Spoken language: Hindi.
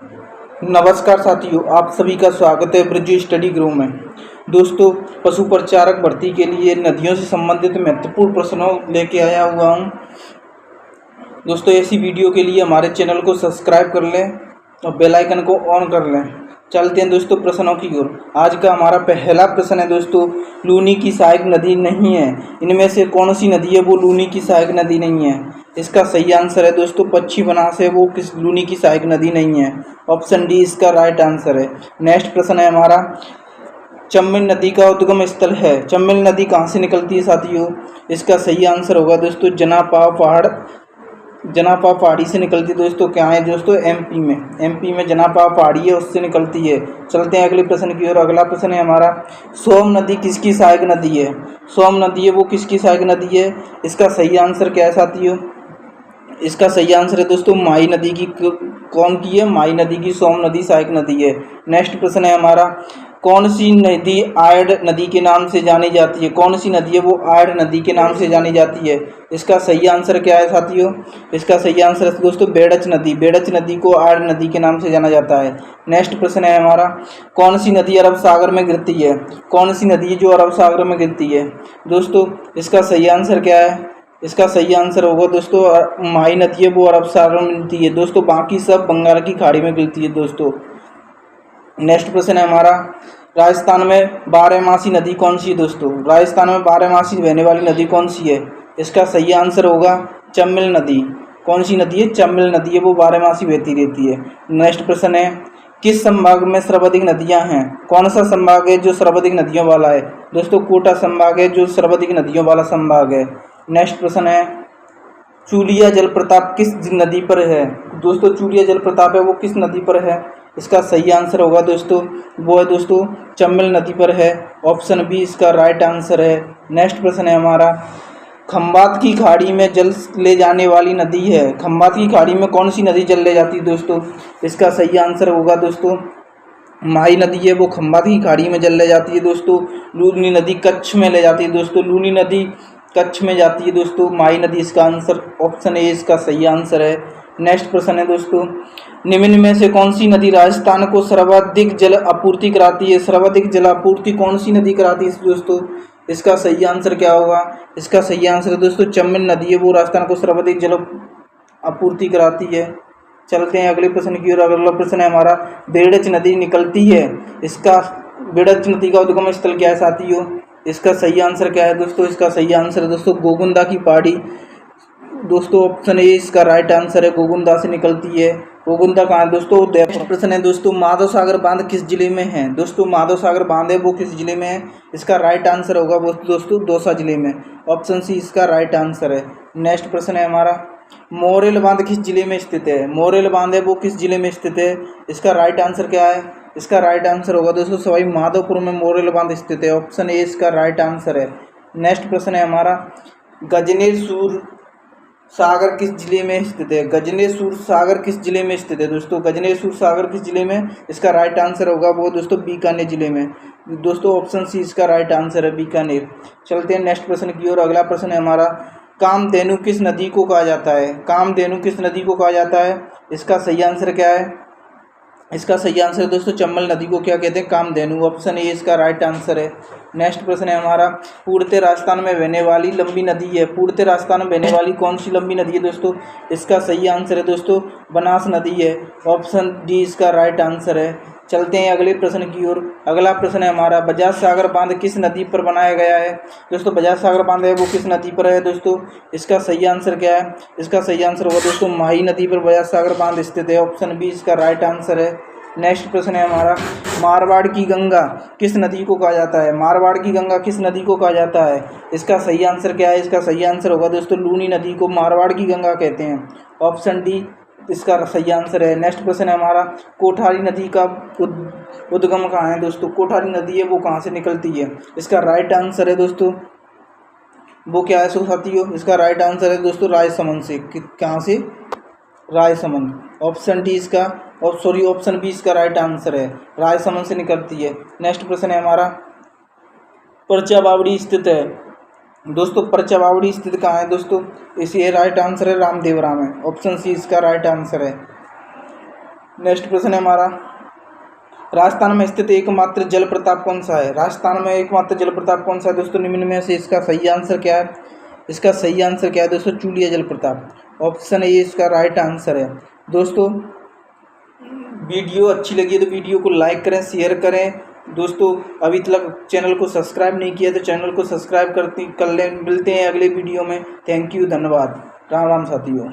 नमस्कार साथियों, आप सभी का स्वागत है ब्रिज स्टडी गृह में। दोस्तों, पशु प्रचारक भर्ती के लिए नदियों से संबंधित महत्वपूर्ण प्रश्नों लेके आया हुआ हूँ। दोस्तों, ऐसी वीडियो के लिए हमारे चैनल को सब्सक्राइब कर लें और बेल आइकन को ऑन कर लें। चलते हैं दोस्तों प्रश्नों की ओर। आज का हमारा पहला प्रश्न है दोस्तों, लूनी की सहायक नदी नहीं है, इनमें से कौन सी नदी है वो लूनी की सहायक नदी नहीं है? इसका सही आंसर है दोस्तों पश्चिम बनास है, वो किस लूनी की सहायक नदी नहीं है। ऑप्शन डी इसका राइट आंसर है। नेक्स्ट प्रश्न है हमारा, चंबल नदी का उद्गम स्थल है। चंबल नदी कहाँ से निकलती है साथियों? इसका सही आंसर होगा दोस्तों जनापा पहाड़ी से निकलती है। दोस्तों क्या है दोस्तों? एमपी में जनापा पहाड़ी है, उससे निकलती है। चलते हैं अगले प्रश्न की ओर। अगला प्रश्न है हमारा, सोम नदी किसकी सहायक नदी है? सोम नदी है वो किसकी सहायक नदी है? इसका सही आंसर क्या है साथियों? इसका सही आंसर है दोस्तों माई नदी की। कौन की है? माई नदी की सोम नदी सहायक नदी है। नेक्स्ट प्रश्न है हमारा, कौन सी नदी आयड नदी के नाम से जानी जाती है? कौन सी नदी है वो आयड नदी के नाम से जानी जाती है? इसका सही आंसर क्या है साथियों? इसका सही आंसर है दोस्तों बेड़च नदी। बेड़च नदी को आयड नदी के नाम से जाना जाता है। नेक्स्ट प्रश्न है हमारा, कौन सी नदी अरब सागर में गिरती है? कौन सी नदी है जो अरब सागर में गिरती है? दोस्तों इसका सही आंसर क्या है? इसका सही आंसर होगा दोस्तों माई नदी है वो अरब सागर में मिलती है दोस्तों, बाकी सब बंगाल की खाड़ी में गिरती है दोस्तों। नेक्स्ट प्रश्न है हमारा, राजस्थान में बारहमासी नदी कौन सी है दोस्तों? राजस्थान में बारहमासी बहने वाली नदी कौन सी है? इसका सही आंसर होगा चंबल नदी। कौन सी नदी है? चंबल नदी है, वो बारहमासी बहती रहती है। नेक्स्ट प्रश्न है, किस संभाग में सर्वाधिक नदियां हैं? कौन सा संभाग है जो सर्वाधिक नदियों वाला है? दोस्तों कोटा संभाग है जो सर्वाधिक नदियों वाला संभाग है। नेक्स्ट प्रश्न है, चूलिया जलप्रपात किस नदी पर है? दोस्तों चूलिया जलप्रपात है वो किस नदी पर है? इसका सही आंसर होगा दोस्तों वो है दोस्तों चंबल नदी पर है। ऑप्शन बी इसका राइट आंसर है। नेक्स्ट प्रश्न है हमारा, खंबात की खाड़ी में जल ले जाने वाली नदी है। खंबात की खाड़ी में कौन सी नदी जल ले जाती है दोस्तों? इसका सही आंसर होगा दोस्तों माई नदी है, वो खंबात की खाड़ी में जल ले जाती है दोस्तों। लूनी नदी कच्छ में ले जाती है दोस्तों। लूनी नदी कच्छ में जाती है दोस्तों। माई नदी इसका आंसर ऑप्शन ए इसका सही आंसर है। नेक्स्ट प्रश्न है दोस्तों, निम्न में से कौन सी नदी राजस्थान को सर्वाधिक जल आपूर्ति कराती है? सर्वाधिक जल आपूर्ति कौन सी नदी कराती है दोस्तों? इसका सही आंसर क्या होगा? इसका सही आंसर है दोस्तों चंबल नदी है, वो राजस्थान को सर्वाधिक जल आपूर्ति कराती है। चलते हैं अगले प्रश्न की ओर। अगला प्रश्न है हमारा, बेड़च नदी निकलती है, इसका बेड़च नदी का उद्गम स्थल क्या है साथियों? इसका सही आंसर क्या है दोस्तों? इसका सही आंसर है दोस्तों गोगुंदा की पहाड़ी। दोस्तों ऑप्शन ए इसका राइट आंसर है, गोगुंदा से निकलती है। गोगुंदा कहाँ है दोस्तों? उदयपुर। प्रश्न है दोस्तों, माधव सागर बांध किस जिले में है? दोस्तों माधव सागर बांध है वो किस जिले में है? इसका राइट आंसर होगा वो दोस्तों दौसा जिले में। ऑप्शन सी इसका राइट आंसर है। नेक्स्ट प्रश्न है हमारा, मोरेल बांध किस जिले में स्थित है? मोरेल बांध है वो किस जिले में स्थित है? इसका राइट आंसर क्या है? इसका राइट आंसर होगा दोस्तों सवाई माधोपुर में मोरेल बांध स्थित है। ऑप्शन ए इसका राइट आंसर है। नेक्स्ट प्रश्न है हमारा, गजनेर सागर किस जिले में स्थित है? गजनेर सागर किस जिले में स्थित है दोस्तों? गजनेर सागर किस जिले में? इसका राइट आंसर होगा वो दोस्तों बीकानेर जिले में। दोस्तों ऑप्शन सी इसका राइट आंसर है, बीकानेर। चलते हैं नेक्स्ट प्रश्न की ओर। अगला प्रश्न है हमारा, कामधेनु किस नदी को कहा जाता है? कामधेनु किस नदी को कहा जाता है? इसका सही आंसर क्या है? इसका सही आंसर है दोस्तों चंबल नदी को क्या कहते हैं? कामधेनु। ऑप्शन ए इसका राइट आंसर है। नेक्स्ट प्रश्न है हमारा, पूर्वते राजस्थान में बहने वाली लंबी नदी है। पूर्वते राजस्थान में बहने वाली कौन सी लंबी नदी है दोस्तों? इसका सही आंसर है दोस्तों बनास नदी है। ऑप्शन डी इसका राइट आंसर है। चलते हैं अगले प्रश्न की ओर। अगला प्रश्न है हमारा, बजाज सागर बांध किस नदी पर बनाया गया है? दोस्तों बजाज सागर बांध है वो किस नदी पर है दोस्तों? इसका सही आंसर क्या है? इसका सही आंसर होगा दोस्तों माही नदी पर बजाज सागर बांध स्थित है। ऑप्शन बी इसका राइट आंसर है। नेक्स्ट प्रश्न है हमारा, मारवाड़ की गंगा किस नदी को कहा जाता है? मारवाड़ की गंगा किस नदी को कहा जाता है? इसका सही आंसर क्या है? इसका सही आंसर होगा दोस्तों लूनी नदी को मारवाड़ की गंगा कहते हैं। ऑप्शन डी इसका सही आंसर है। नेक्स्ट प्रश्न है हमारा, कोठारी नदी का उद्गम कहाँ है दोस्तों? कोठारी नदी है वो कहाँ से निकलती है? इसका राइट आंसर है दोस्तों वो क्या है साथियों? इसका राइट आंसर है दोस्तों राजसमंद से। कहाँ से? राजसमंद। ऑप्शन डी इसका ऑप्शन बी इसका राइट आंसर है, राजसमंद से निकलती है। नेक्स्ट प्रश्न है हमारा, परचा बावड़ी स्थित है दोस्तों? परचा बावड़ी स्थित कहाँ है दोस्तों? इसे राइट आंसर है रामदेवरा में। ऑप्शन सी इसका राइट आंसर है। नेक्स्ट प्रश्न है हमारा, राजस्थान में स्थित एकमात्र जल प्रताप कौन सा है? राजस्थान में एकमात्र जल प्रताप कौन सा है दोस्तों? निम्न में से इसका सही आंसर क्या है? इसका सही आंसर क्या है दोस्तों? चूलिया जल प्रताप। ऑप्शन ए इसका राइट आंसर है। दोस्तों वीडियो अच्छी लगी है तो वीडियो को लाइक करें, शेयर करें। दोस्तों अभी तक चैनल को सब्सक्राइब नहीं किया तो चैनल को सब्सक्राइब कर लें। मिलते हैं अगले वीडियो में। थैंक यू, धन्यवाद। राम राम साथियों।